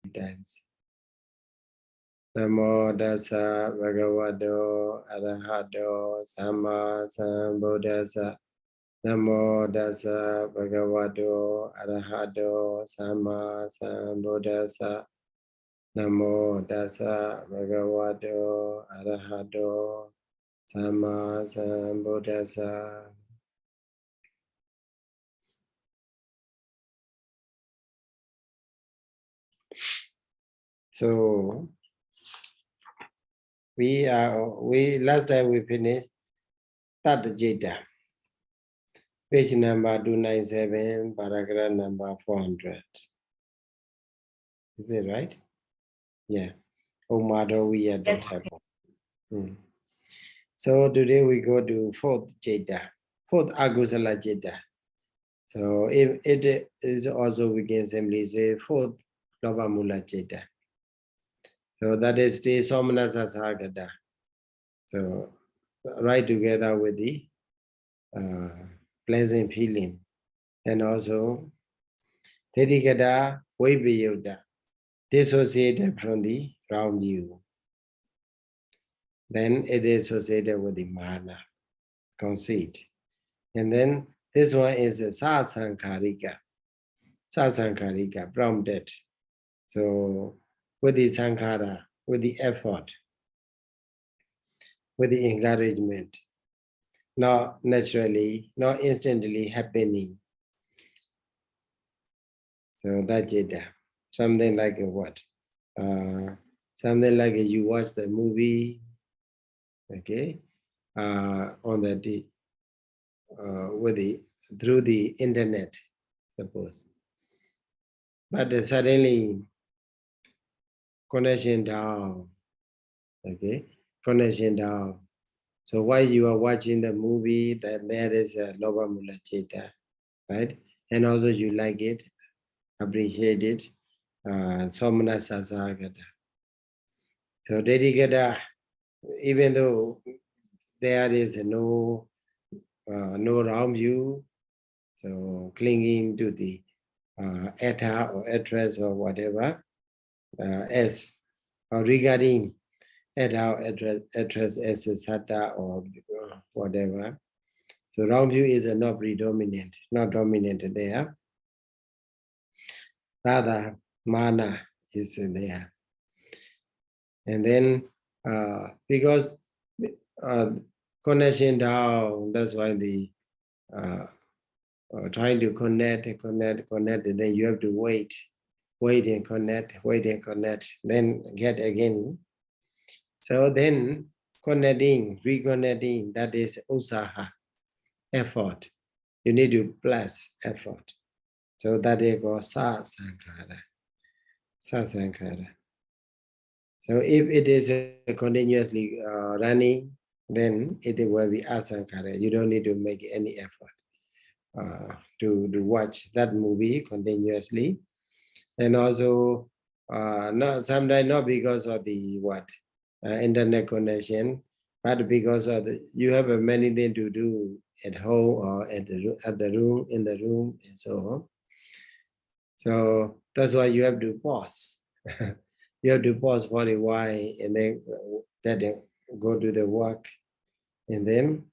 times. Namo dasa bhagavato arahato samma sambuddhassa. Namo dasa bhagavato arahato samma sambuddhassa. Namo dasa bhagavato arahato samma sambuddhassa. So we last time we finished Tattva. Page number 297, paragraph number 400. Is it right? Yeah. Omado we are that type of. So today we go to fourth jeta, fourth agusala jeta. So if it is also, we can simply say fourth lobamula jeta. So that is the somanasa sagata. So right together with the pleasant feeling, and also Tedikada Vibhayuta, dissociated from the round view. Then it is associated with the mana, conceit. And then this one is a sasaṅgaṇīka, prompted. So with the sankhara, with the effort, with the encouragement, not naturally, not instantly happening. So that's it. Something like a what? Something like you watch the movie, okay, on the through the internet, suppose. But suddenly connection down, okay, connection down. So while you are watching the movie, that there is a loba mula citta, right? And also you like it, appreciate it, somana sasagata. So dedicata, even though there is no wrong view, so clinging to the eta or address or whatever, as or regarding eta or address as a satta or whatever. So wrong view is not predominant, not dominant there. Rather, mana is there. And then because connection down, that's why the trying to connect, and then you have to wait and connect, then get again. So then connecting, reconnecting, that is usaha, effort. You need to plus effort. So that is called sasaṅgaṇā. So if it is continuously running, then it will be asaṅgaṇā. You don't need to make any effort to watch that movie continuously. And also, sometimes not because of the internet connection, but because of you have many things to do at home or in the room, and so on. So that's why you have to pause. You have to pause for a while, and then go to the work, and then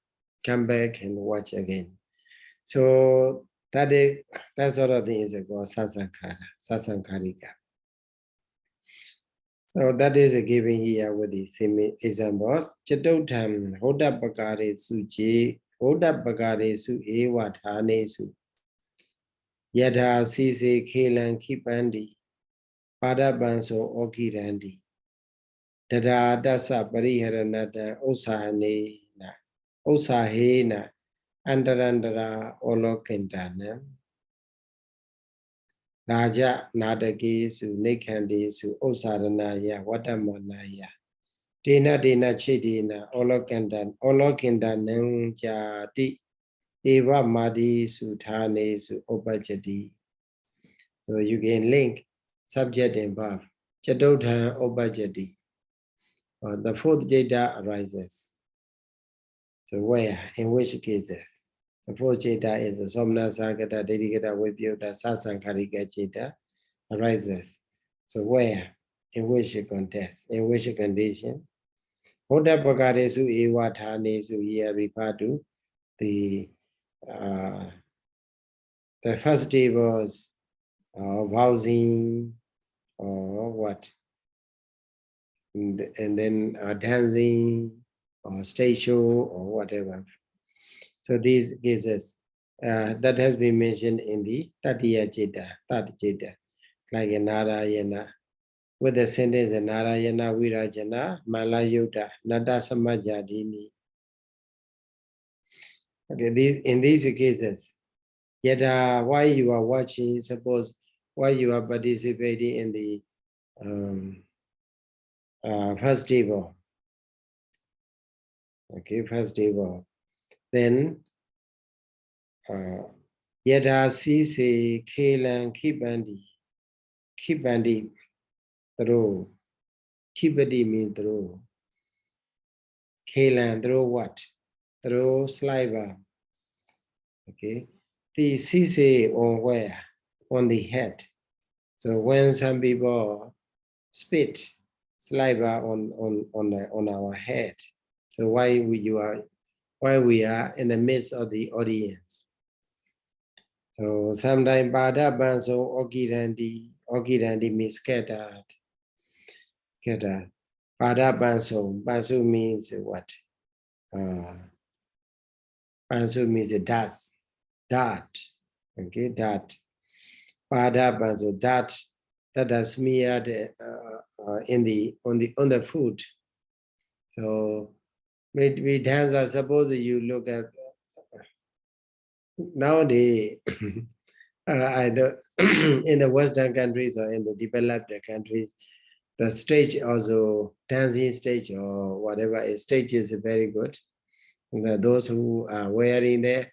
come back and watch again. So that sort of thing is called sasaṅgaṇīka. So that is given here with the same examples. Cittuppādakaṇḍaṃ Hoddapakaresu eva dhanesu yadha sise khelan khipandi padapanso okirandi dvādasa pariharanata usahena antarantara olokintanam Raja Nadakesu Nekhandesu Osaranaya Vadamanaya Dena Chedina Olokindanam Jati Eva Madi Sutane Su Opajati. So you can link subject and verb. Cittuppādakaṇḍaṃ Opajati. The fourth jeta arises. So where? In which cases? The fourth jeta is the somana sagata, dedicata, vibhayuta, sasaṅgaṇīka jeta arises. So where? In which context? In which condition? Buddha Bhagaresu Ewa Dhanesu here refer to the first day was vousing or what? And then dancing or stage show or whatever. So these cases that has been mentioned in the Tatiya Citta, like a Narayana, with the sentence Narayana Virajana Malayuta Nada Samajadini. Okay, in these cases, yet why you are watching, suppose why you are participating in the festival. Okay, festival. Then Yada Sise Kelan Kibandi throw. Kibadi means throw. Kelan throw what? Throw saliva. Okay. The Sise on where? On the head. So when some people spit saliva on our head, so why we are in the midst of the audience. So sometimes Pada Banso Okirandi means scattered. Pada Banso means what? Banso means a dart. Okay, dart. Pada Banso, dart that is smeared on the food. So we dance. I suppose you look at nowadays. I don't, in the Western countries or in the developed countries, the stage also dancing stage or whatever stage is very good. Those who are wearing there,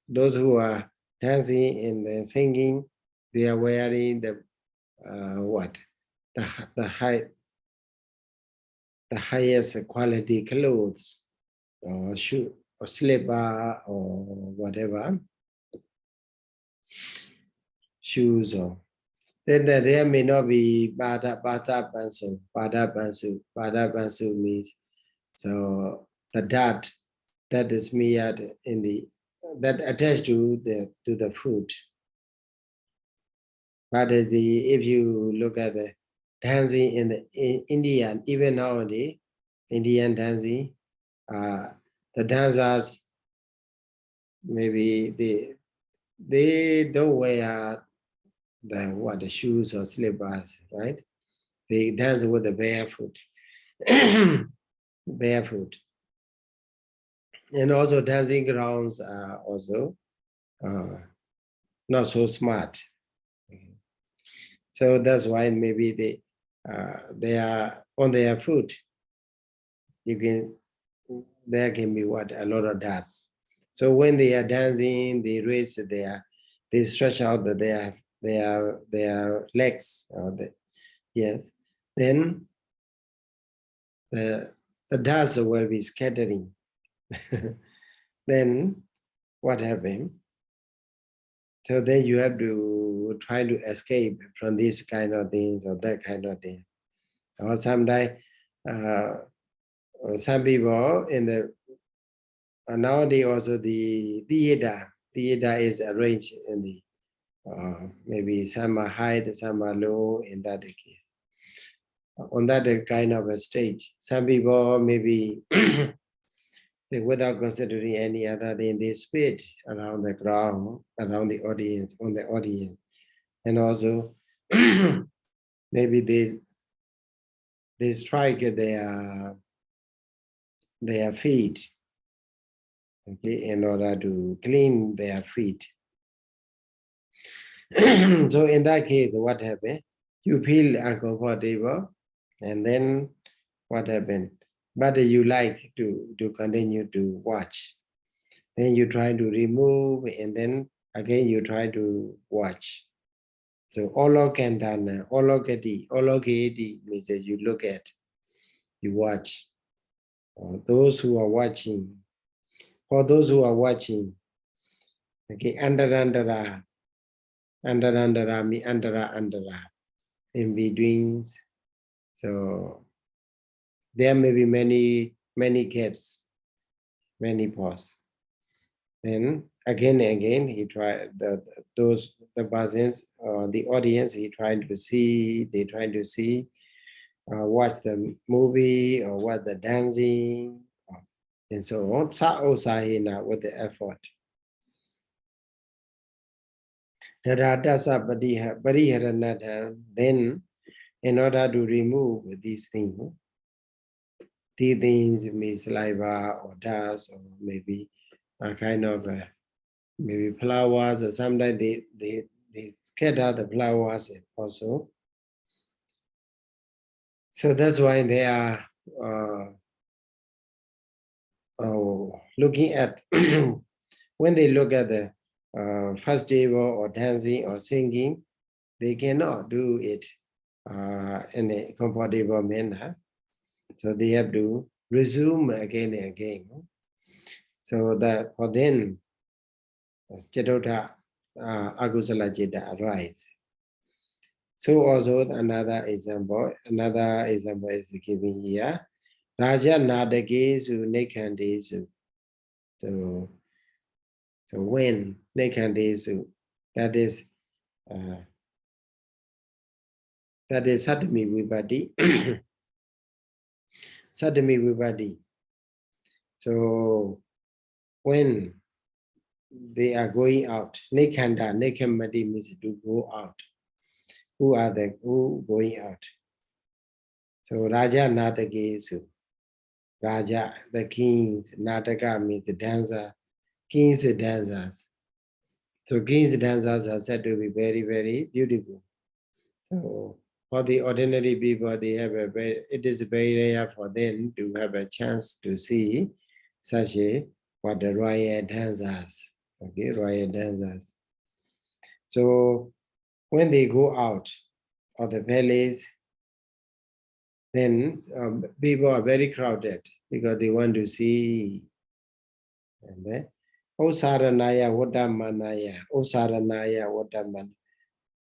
those who are dancing and the singing, they are wearing the highest quality clothes or shoe or slipper or whatever shoes or then there may not be Pada Bansu. Pada Bansu means so the dart that is smeared in the that attached to the food. But if you look at the dancing in Indian, even nowadays, Indian dancing, the dancers maybe they don't wear the shoes or slippers, right? They dance with the barefoot, barefoot, and also dancing grounds are also not so smart. So that's why maybe they are on their foot. There can be a lot of dust. So when they are dancing, they raise they stretch out their legs. Yes, then the dust will be scattering. Then what happened? So then you have to try to escape from these kind of things or that kind of thing. Or sometimes some people in the nowadays also the theater is arranged in the maybe some are high, some are low in that case. On that kind of a stage, some people maybe without considering any other thing, they spit around the ground, around the audience, on the audience. And also maybe they strike their feet, okay, in order to clean their feet. So in that case, what happened? You feel uncomfortable, and then what happened? But you like to continue to watch. Then you try to remove, and then again you try to watch. So olokandana, olokedi means that you look at, you watch. Those who are watching, for those who are watching, okay, andara means andara. in between. So there may be many gaps, many pause. Then again and again, he tried the persons, the audience, he trying to see, they trying to see, watch the movie or watch the dancing, and so on. Sa with the effort. Dvādasa pariharanatha. Then, in order to remove these things means saliva or dust, or maybe a kind of maybe flowers, or sometimes they scatter the flowers also. So that's why they are looking at when they look at the festival or dancing or singing, they cannot do it in a comfortable manner. So they have to resume again and again. So that for them, cittuppādakaṇḍaṃ akusala citta arise. So also another example is given here. Raja nadakesu nekandesu. So when nekandesu, that is Sattami Vipatti. Sattami Vipatti. So when they are going out, nekanda, nekamati means to go out. Who are who going out? So Raja Natakesu. Raja, the kings, Nataka means the dancer, kings dancers. So kings dancers are said to be very, very beautiful. So for the ordinary people, they have it is very rare for them to have a chance to see such what the royal dancers, okay, royal dancers. So when they go out of the palace, then people are very crowded because they want to see. And then, Osaranaya Wadamanaya, Osaranaya Wadaman.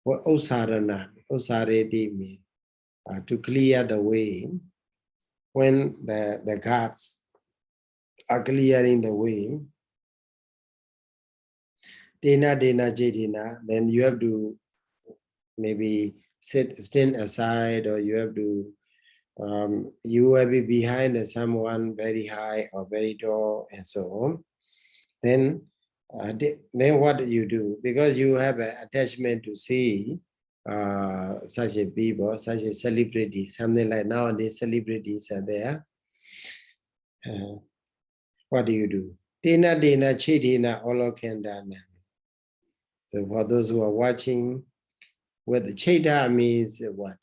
What Osarana, Osaredi means to clear the way. When the guards are clearing the way, Dena Jedina, then you have to maybe stand aside, or you have to you will be behind someone very high or very tall, and so on. Then what do you do? Because you have an attachment to see such a people, such a celebrity, something like nowadays celebrities are there. What do you do? Dena Chidina Olokandana. So for those who are watching, with Cheda means what?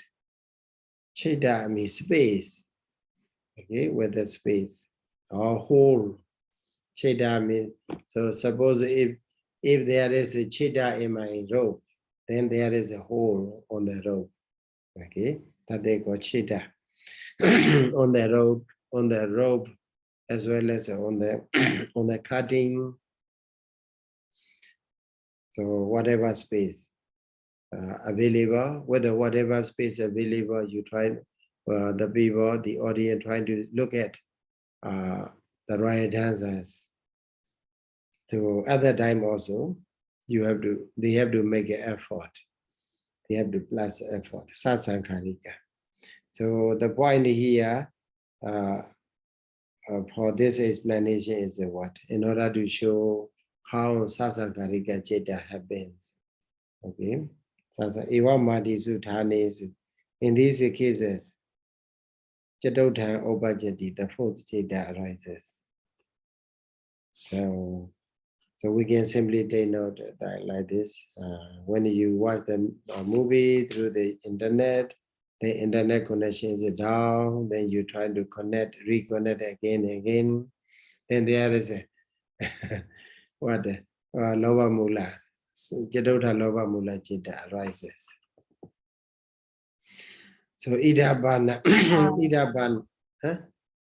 Cheda means space. Okay, with the space or hole. Cheda means, so suppose if there is a cheda in my rope, then there is a hole on the rope. Okay, that they call cheda on the rope, as well as on the cutting. So whatever space available, whatever space available, you try the people, the audience trying to look at the royal dancers. So at that time also, they have to make an effort. They have to plus effort. Sasaṅgaṇīka. So the point here for this explanation is what? In order to show how sasaṅgaṇīka citta happens. Okay. Eva Madisu Dhanesu. In these cases, Cittuppādakaṇḍaṃ Upajjati, the fourth citta arises. So we can simply take note like this. When you watch the movie through the internet connection is down, then you try to reconnect again and again. Then there is a what? Loba Mula. Cittuppādakaṇḍaṃ Loba Mula Citta arises. So Idabana, huh?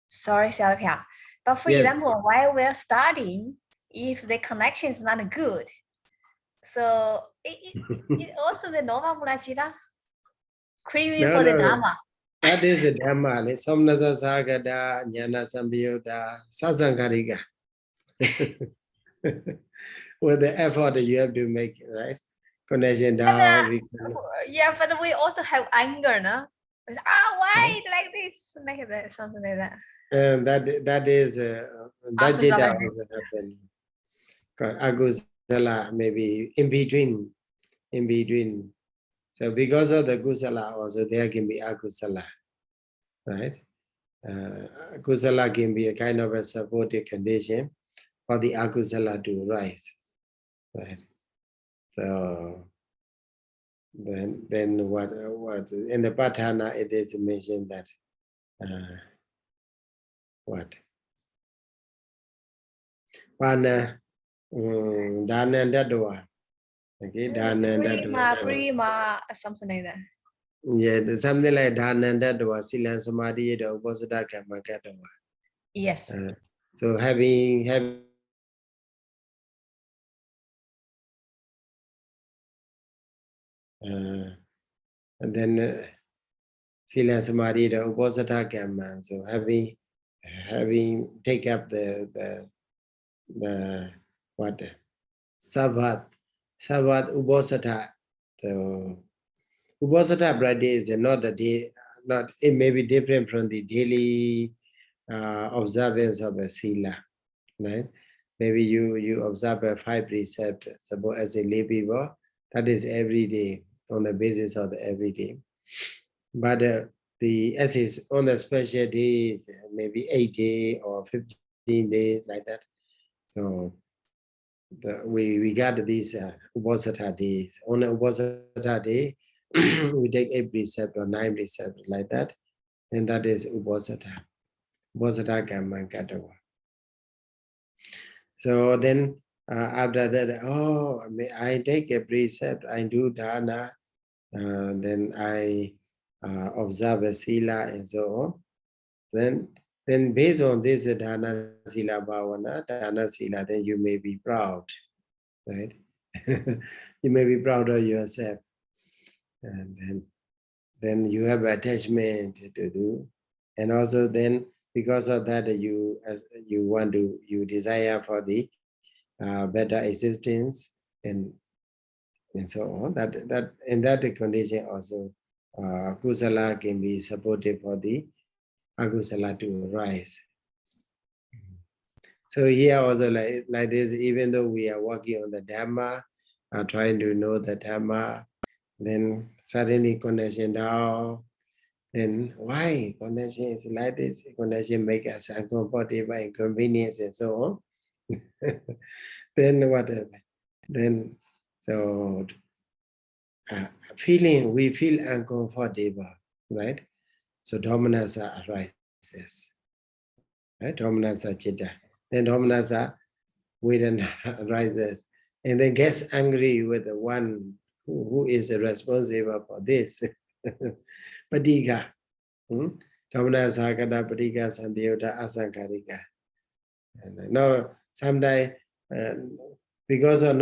Sorry, Sayadaw. But for Yes. example, while we're studying, if the connection is not good, so it also the Nova Mula Citta? craving for the Dhamma. That is the Dhamma. Somnasa Sagada, Jnana Sambhyoda, Sasaṅgaṇīka. With the effort you have to make, right? Connection down. Yeah, but we also have anger, no? Why like this? Like that, something like that. And that is that jeta also happen. Akusala maybe in between. So because of the kusala also there can be akusala, right? Kusala can be a kind of a supportive condition for the akusala to rise, right? So then what in the Patthana it is mentioned that what Pana Dana and Dadwa. Okay, Dana and Dadwa. Prima, something like that. Yeah, something like Dana and Dadwa, Sila Samadhi, the Uposatha Kammakatawa. Yes. So having and then Sila Samadhi, the Uposatha Kamma. So having take up the what Savat Uposatha. So Uposatha practice is not the day, not it may be different from the daily observance of a sila, right? Maybe you observe a 5 precepts, suppose as a lay people, that is every day on the basis of the everyday. But the essays on the special days, maybe 8 days or 15 days like that. So we got these Uposatha days. On a Uposatha day, we take 8 precepts or 9 precepts like that, and that is Uposatha. Uposatha Kammakatawa. So then after that, I take a precept, I do dana, then I observe a sila and so on. Then based on this dana sila bhavana, dana sila, then you may be proud, right? You may be proud of yourself, and then you have attachment to do, and also then because of that you desire for the better existence and so on. That in that condition also kusala can be supportive for the akusala to rise. So here also like this, even though we are working on the Dhamma, trying to know the Dhamma, then suddenly connection down. Then why connection is like this? Connection make us uncomfortable, inconvenience, and so on. Then what happened? Then so we feel uncomfortable, right? So dhammasaṅgaṇī arises, right? Dhammasaṅgaṇī citta. Then dhammasaṅgaṇī vedana arises, and then gets angry with the one who is responsible for this. Patika. Dhammasaṅgaṇā patika sambhyoda asaṅgaṇīka. Now sometimes because of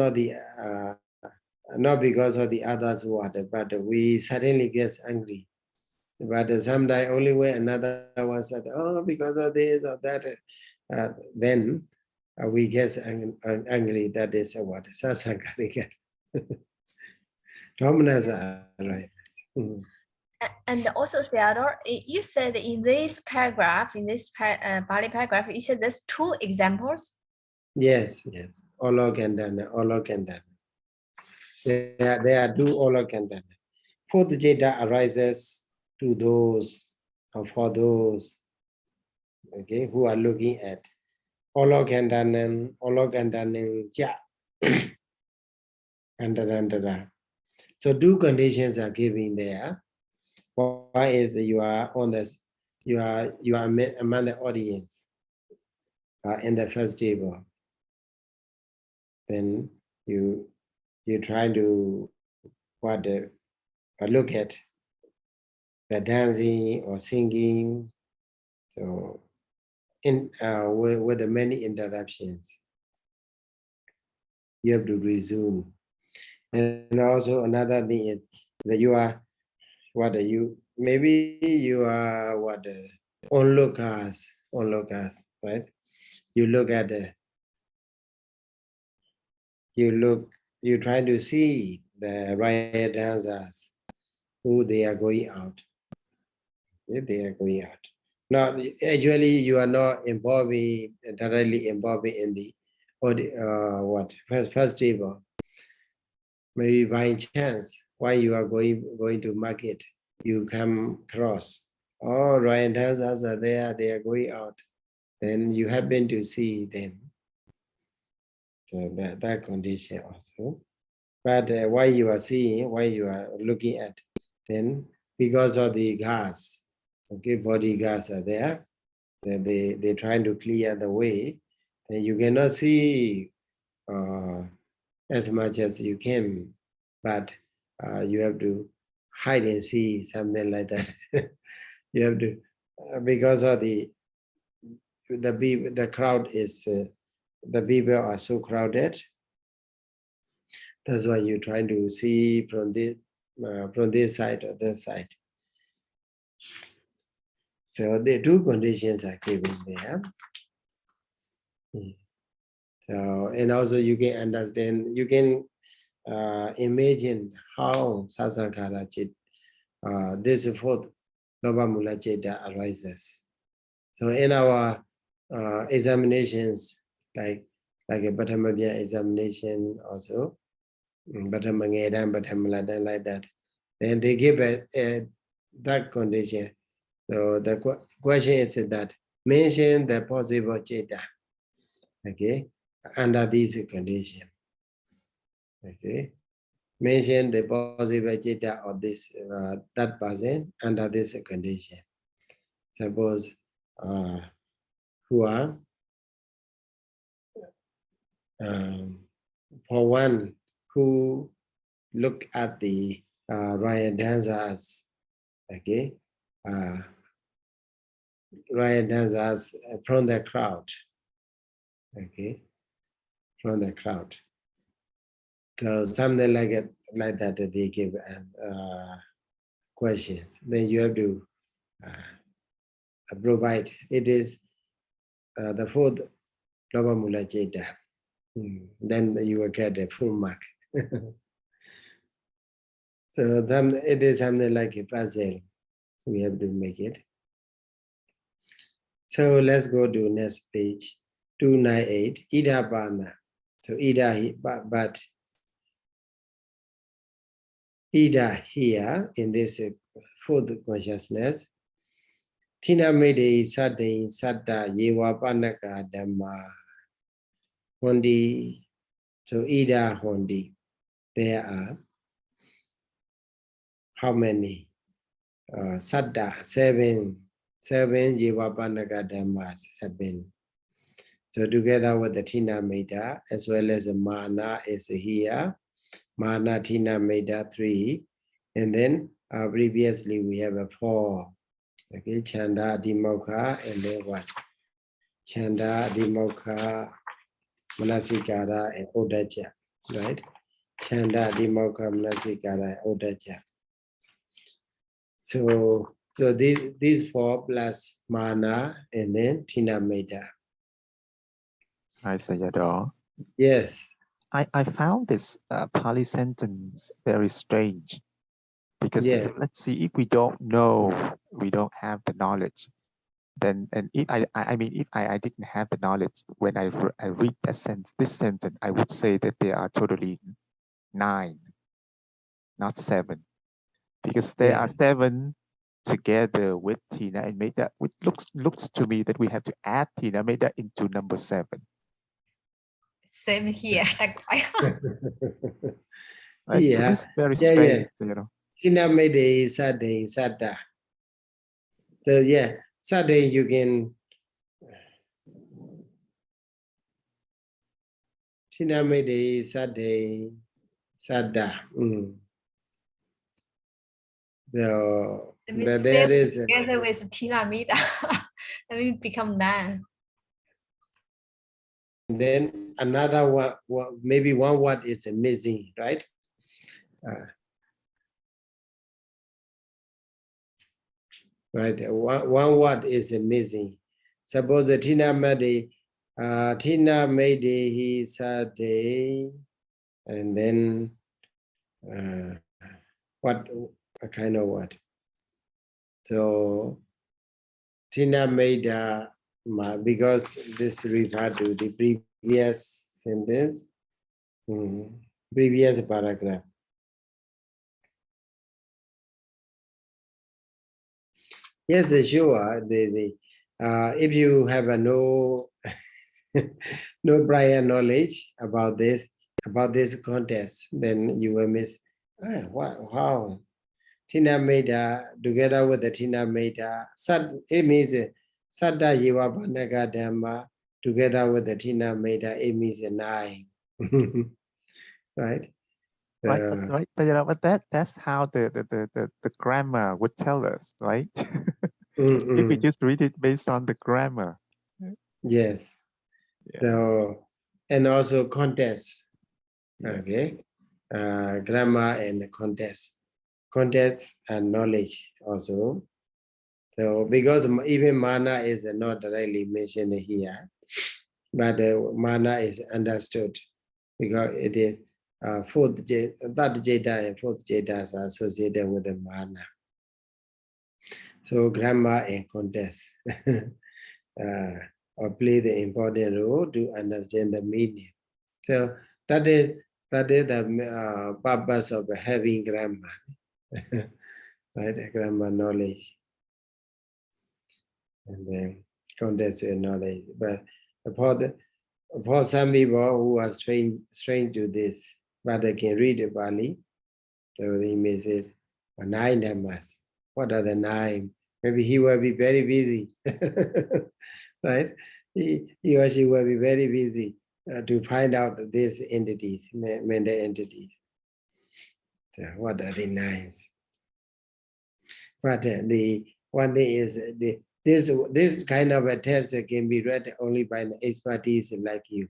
not because of the others who are there, but we suddenly get angry. But sometimes only when another one said, oh, because of this or that, then we get angry. That is what? Sasaṅgaṇīka. Dhammasaṅgaṇā, right? And also, Sayadaw, you said in this paragraph, in this Pali paragraph, you said there's 2 examples. Yes. Olokandana. There are 2 olokandana. 4th jeta arises to those or for those, okay, who are looking at Olokandanam ja. So 2 conditions are given there. One is you are on this, you are among the audience in the first table. Then you try to look at the dancing or singing. So with the many interruptions, you have to resume. And also another thing is that you are what are you? Maybe you are what onlookers, right? You look at you try to see the riot dancers who they are going out. They are going out. Not actually you are not directly involved in the what festival. Maybe by chance, while you are going to market, you come across, oh, riot dancers are there, they are going out. Then you happen to see them. So that condition also. But while you are seeing, while you are looking at, then because of the gas, okay, body gas are there, they trying to clear the way, and you cannot see as much as you can, but you have to hide and see, something like that. You have to, because of the crowd is, the people are so crowded. That's why you're trying to see from this side or that side. So the two conditions are given there. So, and also you can understand, you can imagine how sasankhara chit, this fourth Lobamula Cheta arises. So in our examinations, like a Bhattamabhya examination also, Bhattamaṅgaṇī, Bhattamaladana, like that, then they give that condition. So the question is that mention the possible Cheta, okay, under this condition, okay. Mention the possible Cheta of this that person under this condition. Suppose who are for one who look at the riot dancers, okay, riot dancers from the crowd, okay, from the crowd. So something like it, like that, they give questions. Then you have to provide. It is the fourth Lobamula Cheta. Then you will get a full mark. So it is something like a puzzle. We have to make it. So let's go to next page, 298, Ida Bana. So Ida, but Ida here in this fourth consciousness, Tina Mede Sadin Sada Yewa Panaka Dhamma Hondi. So Ida Hondi. There are how many? Saddha, seven Yewa Panaka Dhammas have been. So together with the Tina Meda, as well as the Mana is here. Mana, Tina, Meda, 3. And then previously we have a 4. Okay, Chanda, Dhammasaṅgaṇī, and then what? Chanda, Dhammasaṅgaṇī, Manasikara, and Uddhacca, right? Chanda, Dhammasaṅgaṇī, Manasikara, and Uddhacca. So these 4 plus Mana and then Tina, Meda. Hi, Sayadaw. Yes. I found this Pali sentence very strange because let's see, if we don't know, we don't have the knowledge, then, and if I mean, if I didn't have the knowledge, when I read this sentence, I would say that there are totally 9, not 7, because there are 7 together with Tina and Meda, which looks to me that we have to add Tina Meda into number 7. Same here. Right? Yeah. So this is very strange, you know. Tina Mede Sada. So yeah, Sada you can Tina Mede Sada. So there is together with Tina Mida. Then we become 9. And then another one, maybe one word is missing, right? right? One word is missing. Suppose the Tina made he said, and then what a kind of word? So Tina made because this referred to the previous sentence, previous paragraph. Yes, sure. If you have no no prior knowledge about this contest, then you will miss. How Tina made together with the Tina made it means Saddha Yiva Banaga Dhamma together with the Tina made it means 9. Right? Right, but that's how the grammar would tell us, right? If we just read it based on the grammar. Yes. Yeah. So, and also context. Okay. Grammar and context and knowledge also. So because even mana is not directly mentioned here, but mana is understood because it is third jeta and fourth jeta are associated with the mana. So grammar and context play the important role to understand the meaning. So that is the purpose of having grammar, right? Grammar knowledge, and then context and knowledge. But for some people who are strange to this, but they can read the Pali, so they may say 9 dhammas. What are the 9? Maybe he will be very busy, right? He or she will be very busy to find out these entities, mental entities. So what are the 9s? But the one thing is this kind of a test can be read only by the expertise like you,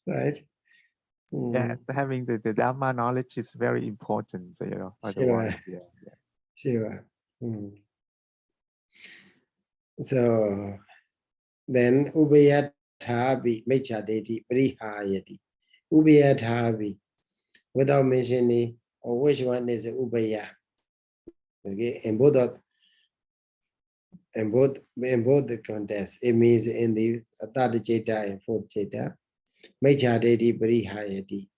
right? Yeah, having the Dhamma knowledge is very important, you know. Otherwise, sure. So then Ubayathabi Mechadeti Prihayati. Ubayathabi, without mentioning which one is Ubaya. Okay, in both the contests, it means in the third jeta and fourth jeta. Mechadeti Prihayati.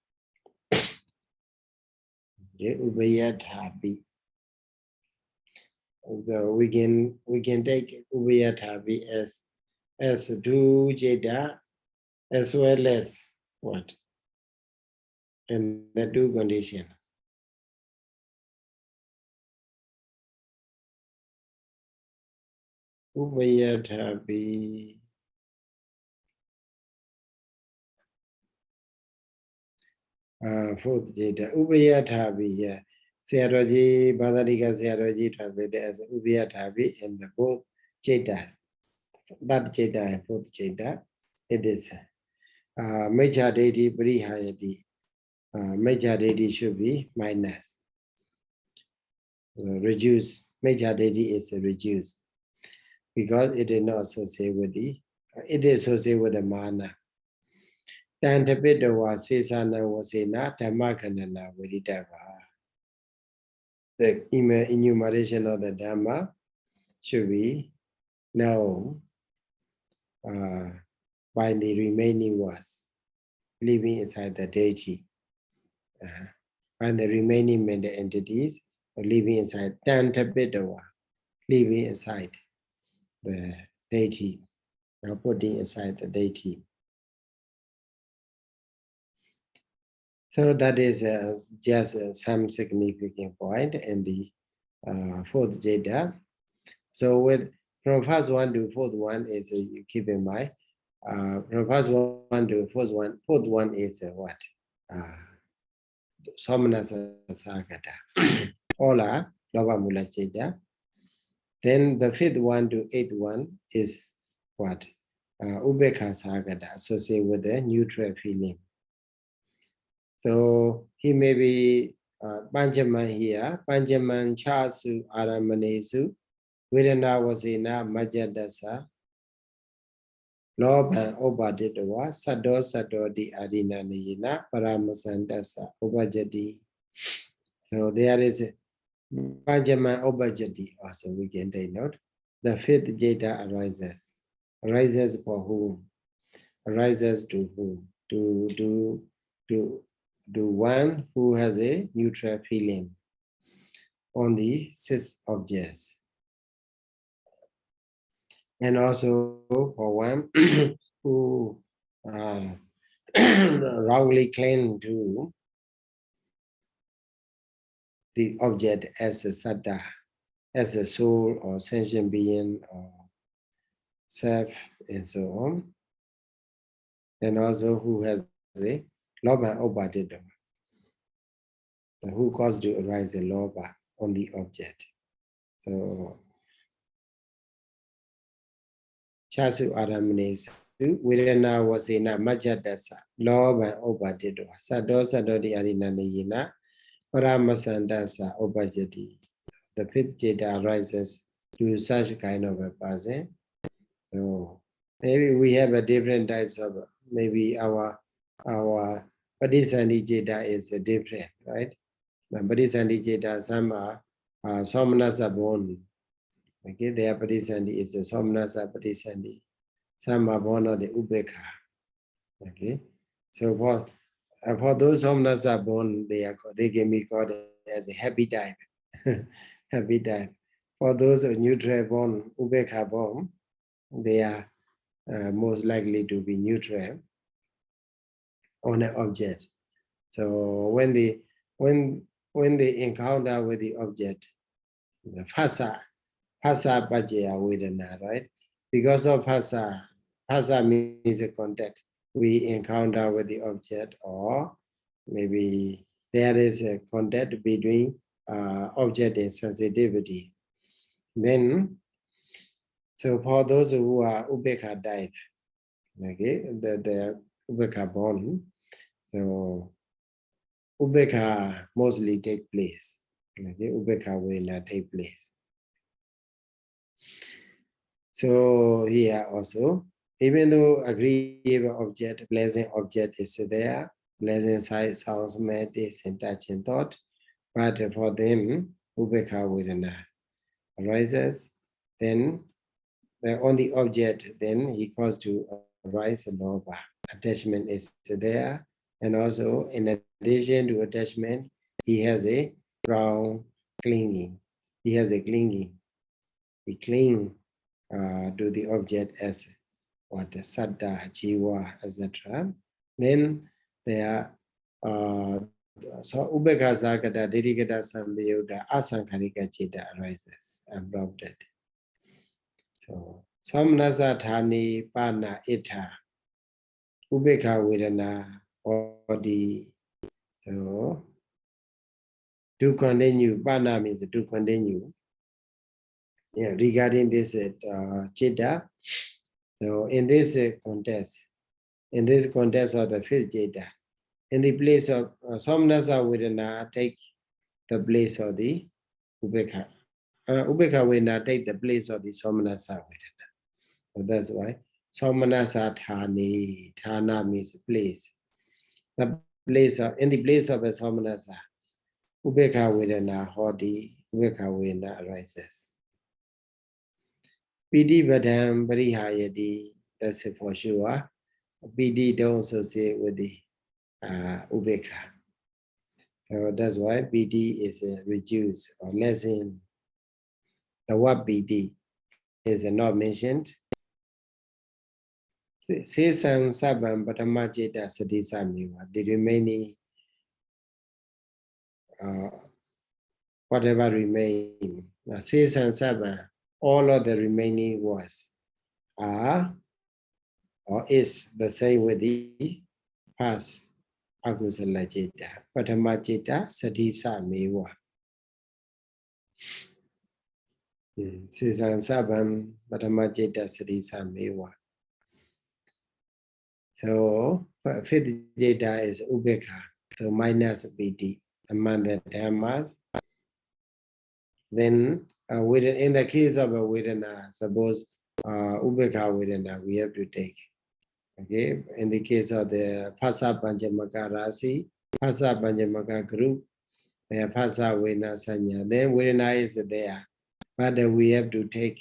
Okay, Ubayathabi. So we can take Ubiyathabi as 2 jeta as well as what? And the 2 conditions. Ubiyathabi. Fourth jeta. Ubiyathabi, yeah. Sayadaw Badharika Sayadaw translated as Ubiyathabi in the both jetas. That jeta and fourth jeta, it is Mechadeti Prihayati. Mechadeti should be minus. Reduce. Mechadeti is reduced because it is not associated with it is associated with the mana. Tantapitawa Sesana Wasena Dhammasaṅgaṇā Viritava. The enumeration of the Dhamma should be known by the remaining words living inside the deity. And the remaining mental entities living inside Tantapitawa, living inside the deity, putting inside the deity. So that is just some significant point in the fourth jeta. So from first one to fourth one is you keep in mind. From first one to fourth one is what? Somanasa Sagata. Ola, Loba Mula Jeta. Then the fifth one to eighth one is what? Ubekha Sagata, associated with the neutral feeling. So he may be Panchaman here, Panchaman Chasu Aramanesu, Vedana Vasena Majadasa, Loban Obaditawa, Sado Sado di Adina Niyina, Paramasandasa, Obajadi. So there is a Panchaman Obajadi also we can take note. The fifth jeta arises. Arises for whom? Arises to whom? To one who has a neutral feeling on the six objects. And also for one who wrongly claim to the object as a saddha, as a soul or sentient being or self and so on. And also who has a loba obadita, who caused to arise a loba on the object. So Chasu Aramane Vedana Vasena Majadasa, loba obadita, Sadosa Dodi Arinanayina, Paramasandasa Obajati. The fifth jeta arises to such kind of a person. So maybe we have a different types of, maybe our Padisandi jeta is different, right? The Padisandi jeta, some are Somanasa born. Okay, their Padisandi is a Somanasa Padisandi. Some are born of the Ubeka. Okay, so for those Somanasa born, they can be called as a happy type. Happy type. For those neutral born, Ubeka born, they are most likely to be neutral on an object. So when they encounter with the object, the phasa pajaya vedana, right? Because of phasa means a contact. We encounter with the object, or maybe there is a contact between object and sensitivity. Then, so for those who are ubeka type, okay, the ubeka born, so ubeka mostly take place. Okay, ubeka will not take place. So here also, even though agreeable object, pleasant object is there, pleasant sight, sound, smell, taste, and touch and thought, but for them, ubeka vedana arises, then on the object, then he caused to arise a loba. Attachment is there, and also in addition to attachment, he has a wrong clinging. He has a clinging. He cling to the object as what saddha, jiva, etc. Then there so ubeka zakata, dedikata sambayuta, asankharika citta arises unprompted. So Samnasa Thani Pana Ita Ubeka Vedana body. So to continue, Pana means to continue. Yeah, regarding this Chitta. So in this context of the fifth Chitta, in the place of Samnasa Vedana take the place of the Ubeka. Ubeka Vedana take the place of the Samnasa Vedana. So that's why Somanasa Thani, Thana means place. The place of, in the place of a Somanasa, Ubeka Vedana Hodi, Ubeka Vedana arises. Piti Vadam Parihayati, that's it for sure. Piti don't associate with the Ubeka. So that's why Piti is reduced or lessened. The word Piti is not mentioned. Sesam Sabam Patamajita Sadisamiwa, the remaining whatever remain. Sesam Sabam, all of the remaining words are or is the same with the past akusalāni. Patamajita Sadisamiwa. Sesam Sabam Patamajita Sadisamiwa. So fifth jeta is ubeka, so minus piti. among the dhammas. Then in the case of a Vedana, suppose Ubekha Vedana, we have to take. Okay, in the case of the Phasa Panjamaka Rasi, Phasa Panjamaka group, the Phasa Vedana Sanya, then Vedana is there, but we have to take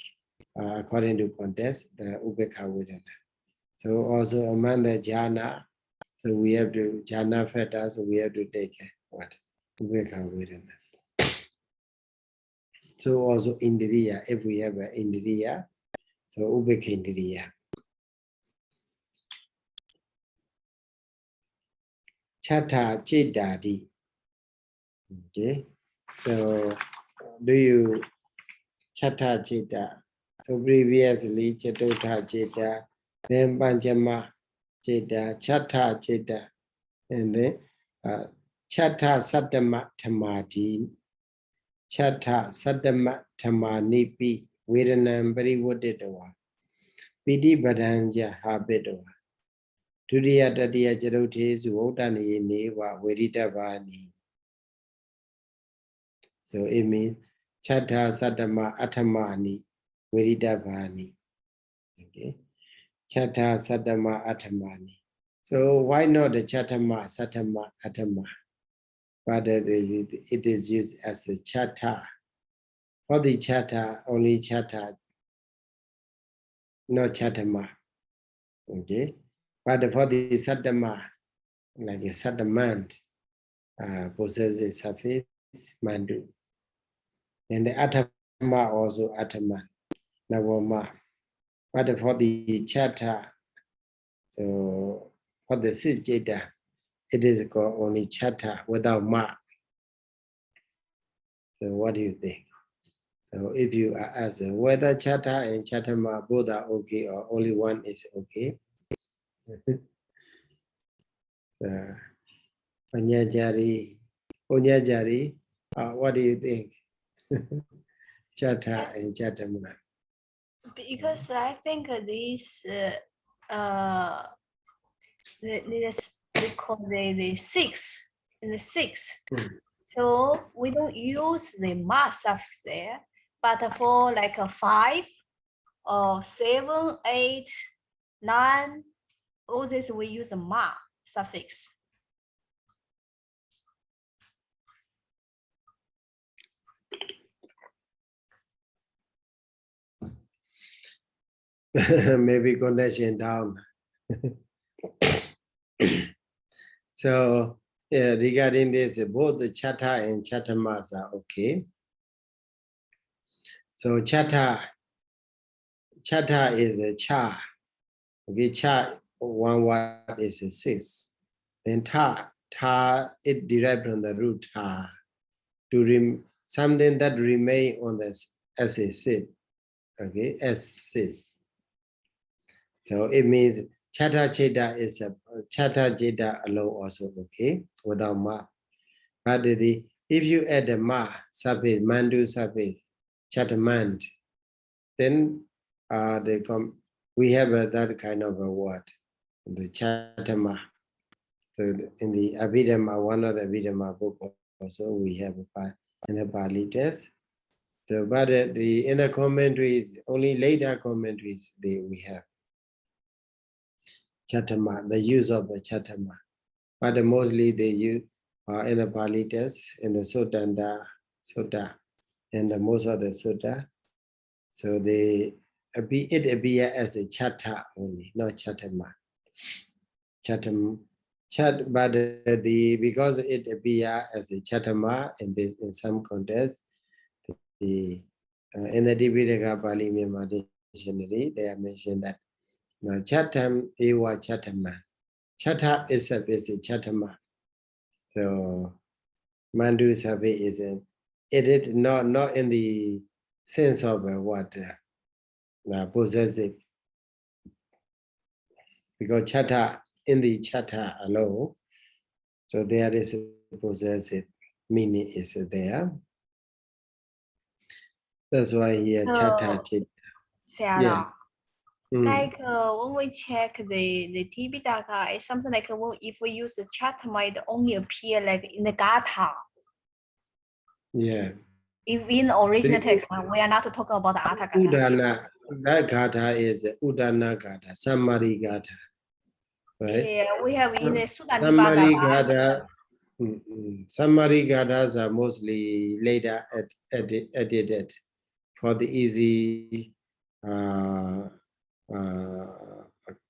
according to context the Ubekha Vedana. So also among the jhana, so we have to jhana factor, so we have to take what? Ubekha Vedana. So also Indriya, if we have an Indriya, so Ubekha Indriya. Chatta Chittadi. Okay, so do you Chatta Chitta? So previously Chattota Chitta, then Panchama Chitta, Chatta Chitta, and then Chatta Sattama Tamadi, Chatta Sattama Tamanipi, Vedanam Parivoditawa, Pidi Badanja Habitawa. Turiya Tatiya Charotes Votani Neva Veritavani. So it means Chatta Sattama Attamani Veritavani. Okay. Chatta Sattama Attamani. So why not the Chattama Sattama Attama? But it is used as a Chatta. For the Chatta, only Chatta, not Chattama. Okay. But for the Sattama, like a Sattamand, possesses suffix Mandu. And the Attama also Attama, Navama. But for the Chatta, so for the Sijita, it is called only Chatta without Ma. So what do you think? So if you ask whether Chatta and Chattama both are okay or only one is okay. Panyajari, what do you think? Chatta and Chattama. Because I think these they call the six in the six. So we don't use the ma suffix there, but for like a 5 or 7, 8, 9, all this we use a ma suffix. Maybe connection down. So regarding this, both the Chatta and Chattamas are okay. So Chatta is a cha. Okay, cha, one word is a 6. Then ta, it derived from the root ta. Something that remain on this as a sit. Okay, as 6. So it means Chatta Cheta is a Chatta Cheta alone also okay without ma. But if you add a ma suffix, mandu suffix, Chattamand, then we have that kind of a word, the Chattama. So in the Abhidhamma, one of the Abhidhamma book also we have in the Pali text. So, but in the commentaries, only later commentaries we have Chattama, the use of the Chattama. But mostly they use in the Pali text, in the Sutta, and most of the Sutta. So it appears as a Chatta only, not Chattama. But because it appears as a Chattama in some context, in the Dipitaka Pali Myanmar dictionary, they have mentioned that Chattam ewa Chattama. Chatta is a Chattama. So Mandu Savi is it not in the sense of what possessive. Because Chatta in the Chatta alone, so there is a possessive meaning is there. That's why here Chatta Chitta. Yeah. Like when we check the Tipitaka, it's something like if we use the Chattama, it only appear like in the Gatha. Yeah. If in original text, we are not talking about the Atha Gatha. Udana, that Gatha is Udana Gatha, Sammari Gatha. Right? Yeah, we have in the Sutta Sammari Nibbāna. Gatha. Sammari Gathas are mostly later edited for the easy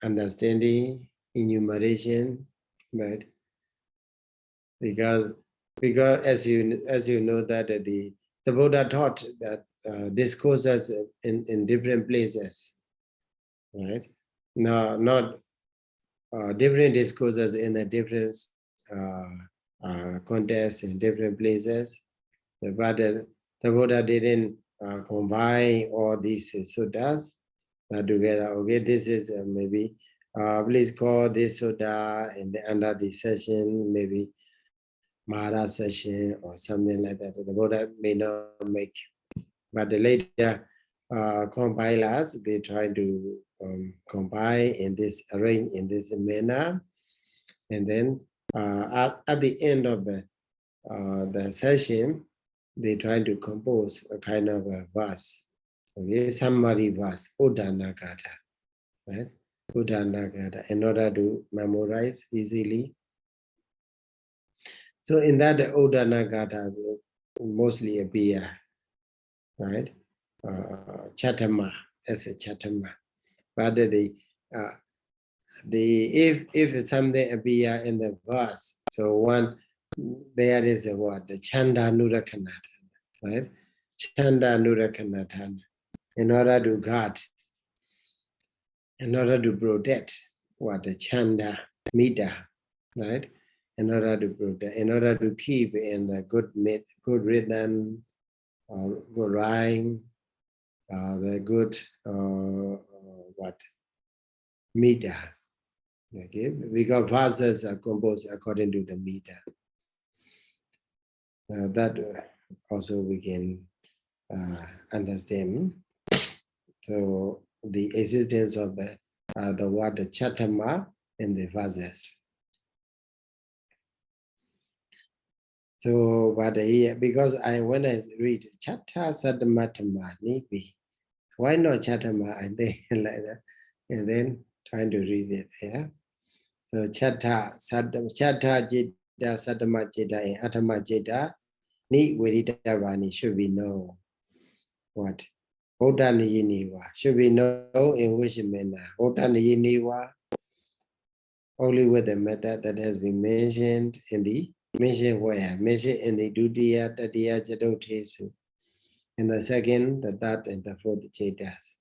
understanding, enumeration, right? Because as you know that the Buddha taught that discourses in different places, right? No, not different discourses in a different contexts in different places, but the Buddha didn't combine all these suttas together. Okay, this is maybe please call this sutta in the under the session, maybe Mahara session or something like that. The Buddha may not make, but the later compilers, they try to combine in this, arrange in this manner, and then at the end of the session, they try to compose a kind of a verse, okay, summary verse, Udana Gatha, right? Udana Gatha, in order to memorize easily. So in that Udana Gatha, mostly a beer, right? Chatama as a Chatama, but if something appear in the verse, so one there is a word, the Chanda Nurakhanatana, right? Chanda Nurakhanatana, in order to guard, in order to protect what the Chanda Mita, right? In order to protect, in order to keep in the good rhythm, good rhyme, the good what meter. Okay, because verses are composed according to the meter. That also we can understand. So the existence of the word Chatama in the verses. So, but here, because when I read Chatta Sadamatama Nipi, why not Chatama? I think like that, and then trying to read it there. So Chatta Jita Sadama Jita and Atama Jita Ni Vedita Vani should be known. What? Buddha Niyiniwa should be known in which manner? Buddha Niyiniwa only with the method that has been mentioned in the mentioned where? Mentioned in the Dutiya, Tatiya, Jatotesu. In the second, the third, and the fourth Chetas.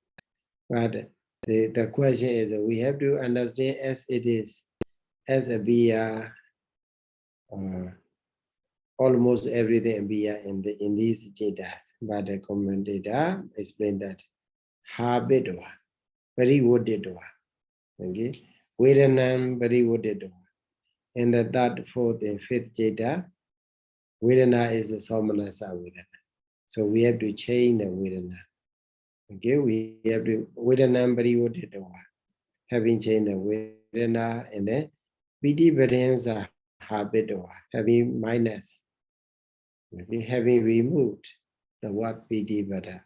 But the question is that we have to understand as it is, as a beer, almost everything beer in these Chetas. But the commentator explained that habitwa, very woodedwa. Okay, Vedanam, very woodedwa. And the third, fourth, and fifth Jeta, Vedana is a Somanasa Vedana. So we have to change the Vedana. Okay, we have to Vedana Parivoditawa. Having changed the Vedana, and then Piti Vadansa Habitwa, having minus. Okay, having removed the word Piti Vada.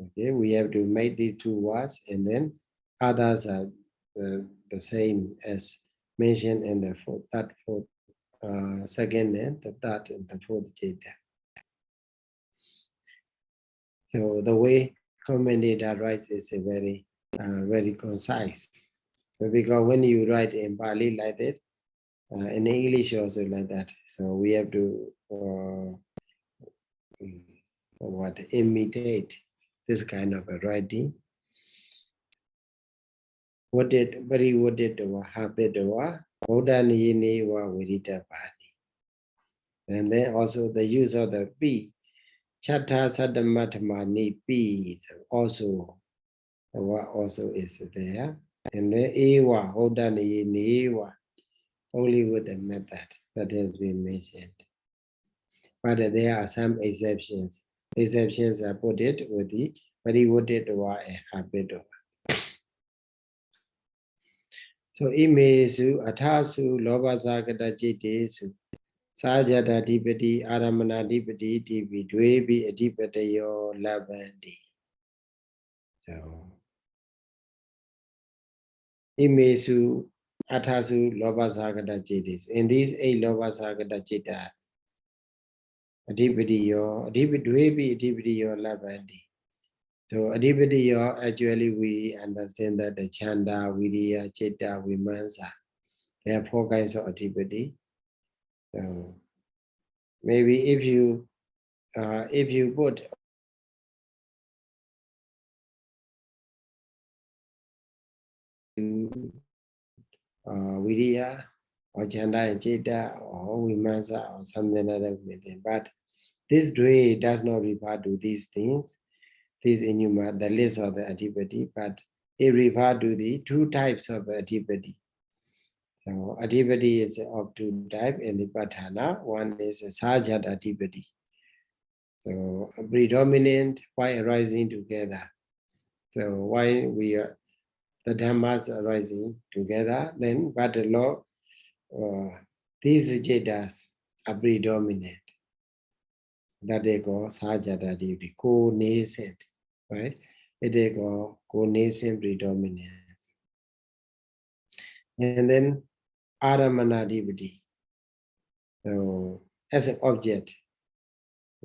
Okay, we have to make these two words, and then others are the same as mentioned in the second and the third and the fourth Jeta. So the way commentator writes is a very, very concise. So because when you write in Pali like that, in English also like that. So we have to imitate this kind of a writing. What did Habitawa, Bodhaniyini wa Virita Bani. And then also the use of the P, Chatta Sadamatama P also is there. And then Ewa, Bodhaniyini Ewa, only with the method that has been mentioned. But there are some exceptions. Exceptions are put it with the Parivoditawa and Habitawa. So imesu, atasu, lobasagata jitesu, Sajada Dipati, Aramana Dipati, Dipi, Dwebi, Adipatayo, Labandi. So, Imesu, Atasu, Lobasagata Chitis. In these 8 Lobasagata Chitas, Adipati yo, Dwebi, Adipati yo, Labandi. So, Adipati yo, actually we understand that the Chanda, Viriya, Chitta, Vimansa, there are 4 kinds of Adipati. So, maybe if you put Viriya or Chanda and Chitta or Vimansa or something like that, but this Dwe does not refer to these things, these enuma, the list of the Adipati, but it refers to the 2 types of Adipati. So Adipati is of 2 types in the Patthana. One is a Sajat Adipati. So a predominant, why arising together. So why we are the Dhammas arising together, then but the law, these Jetas are predominant. That they go Sajata Adipati, co-nascent, right? They go co-nascent predominance. And then Aramana Adipati. So as an object,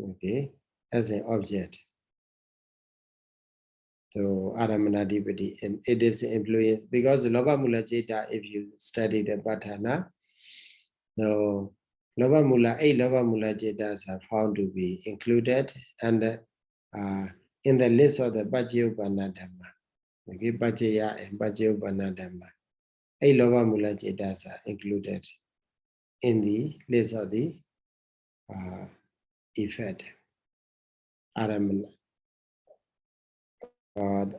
okay, as an object. So Aramanadipati, and it is influence because Loba Mula Jeta, if you study the Patthana, so Loba Mula, 8 Loba Mula Jetas are found to be included and in the list of the Bajyopana Dhamma. Okay, Bajya and Bajyopana Dhamma. 8 Loba Mula Jetas are included in the list of the effect. Aramana.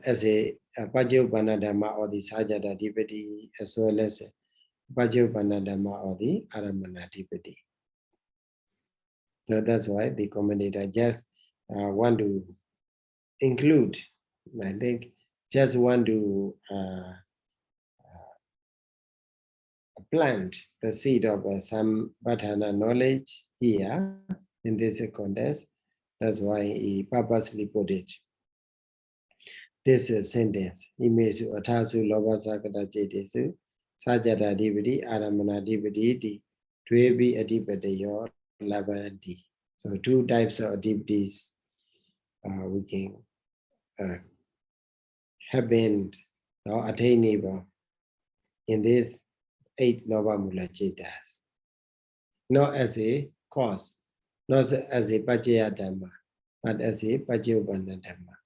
As a Bajyopana Dhamma or the Sajata Adipati, as well as Bajyopana Dhamma or the Aramana Adipati. So that's why the commentator just want to include, I think, just want to plant the seed of some Patthana knowledge here in this context. That's why he purposely put it. This sentence, Imesu Atasu Lobasakata Chetesu, Sajata Adipati, Aramana Adipati, Dwebi Adipatayo, Labanti. So 2 types of Adipatis we can have been attainable in this 8 Lobamula Chetas. Not as a cause, not as a Pajaya Dhamma, but as a Pajyopana Dhamma.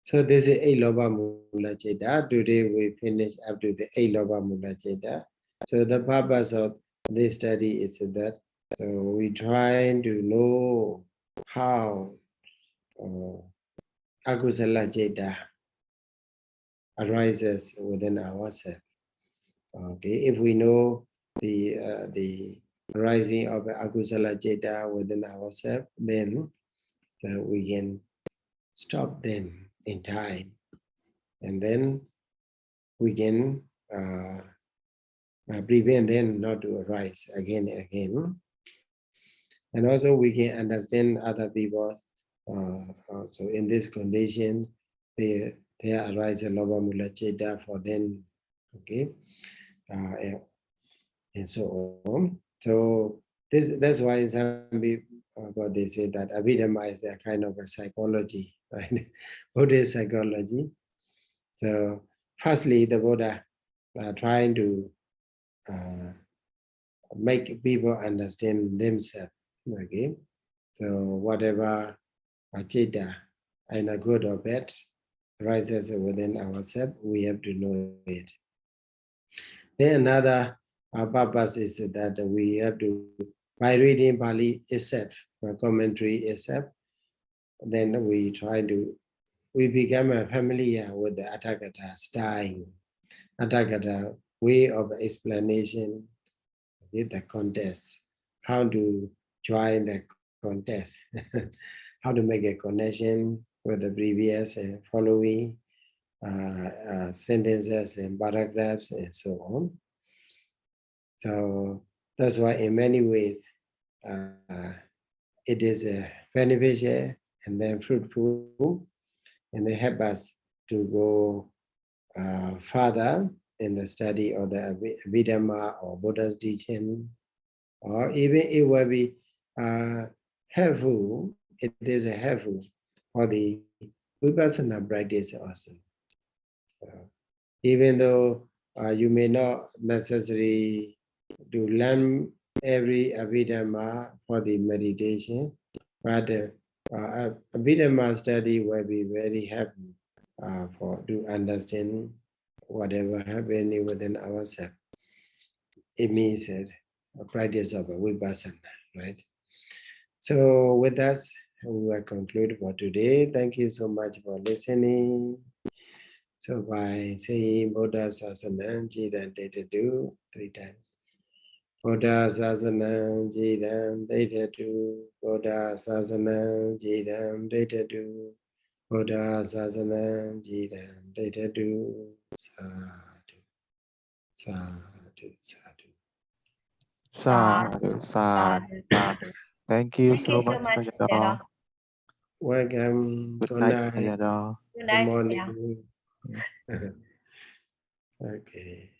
So this is 8 Loba Mula Cheta. Today we finish up to the 8 Loba Mula Cheta. So the purpose of this study is that we try to know how akusala Cheta arises within ourselves. Okay, if we know the rising of akusala Cheta within ourselves, then we can stop them in time, and then we can prevent them not to arise again and again. And also we can understand other people. So in this condition, they arise a Loba Mula Cheta for them, okay, and so on. So that's why some people they say that Abhidhamma is a kind of a psychology, right? Buddhist psychology. So firstly, the Buddha trying to make people understand themselves. Okay, so whatever Chitta, either good or bad, rises within ourselves, we have to know it. Then another purpose is that we have to, by reading Pali itself, commentary itself, then we become familiar with the Atthakatha style, Atthakatha way of explanation, the context, how to join the context, how to make a connection with the previous and following sentences and paragraphs and so on. So that's why in many ways it is beneficial and then fruitful, and they help us to go further in the study of the Abhidhamma or Buddha's teaching, or even it will be helpful. It is helpful for the vipassana practice also. Even though you may not necessarily to learn every Abhidhamma for the meditation, but Abhidhamma study will be very helpful for to understand whatever happening within ourselves. It means a practice of a vipassana, right? So with that, we will conclude for today. Thank you so much for listening. So by saying Buddha Sasanam Jidam Detadu 3 times. Buddha Sasanam Jidam Detadu. Buddha Sasanam Jidam Detadu. Buddha Sasanam Jidam Detadu. Sadhu. Sadhu. Sadhu. Sadhu, sadhu, sadhu. Thank you Thank you so so much, much, Sayadaw. Sayadaw. Welcome. Good Good night, night. Sayadaw. Good Good night. morning. Yeah. Okay.